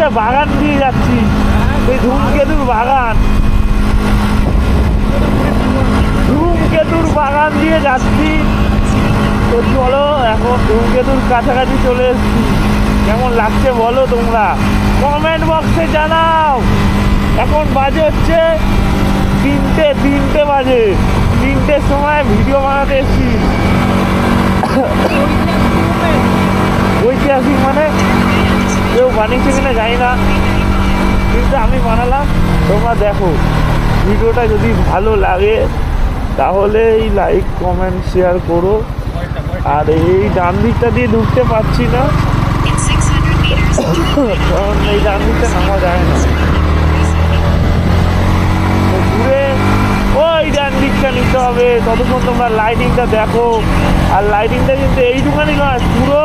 হচ্ছে বাগান দিয়ে যাচ্ছি, এই ধূমকেতুর বাগান, ধূমকেতুর বাগান দিয়ে যাচ্ছি। তো চলো এখন ধূমকেতুর কাছাকাছি চলে এসেছি। কেমন লাগছে বলো তোমরা, কমেন্ট বক্সে জানাও। এখন বাজে হচ্ছে তিনটে বাজে, 3টের সময় ভিডিও বানাতে এসেছি। ঐতিহাসিক মানে কেউ বানিয়েছে কিনা জানি না, কিন্তু আমি বানালাম। তোমরা দেখো, ভিডিওটা যদি ভালো লাগে তাহলে এই লাইক কমেন্ট শেয়ার করো। আর এই ডান দিকটা দিয়ে ঢুকতে পারছি না, কারণ এই ডান দিকটা নামা যায় না। ঘুরে ওই ডান দিকটা নিতে হবে। ততক্ষণ তোমরা লাইটিংটা দেখো। আর লাইটিংটা কিন্তু এইটুখানি নয়, পুরো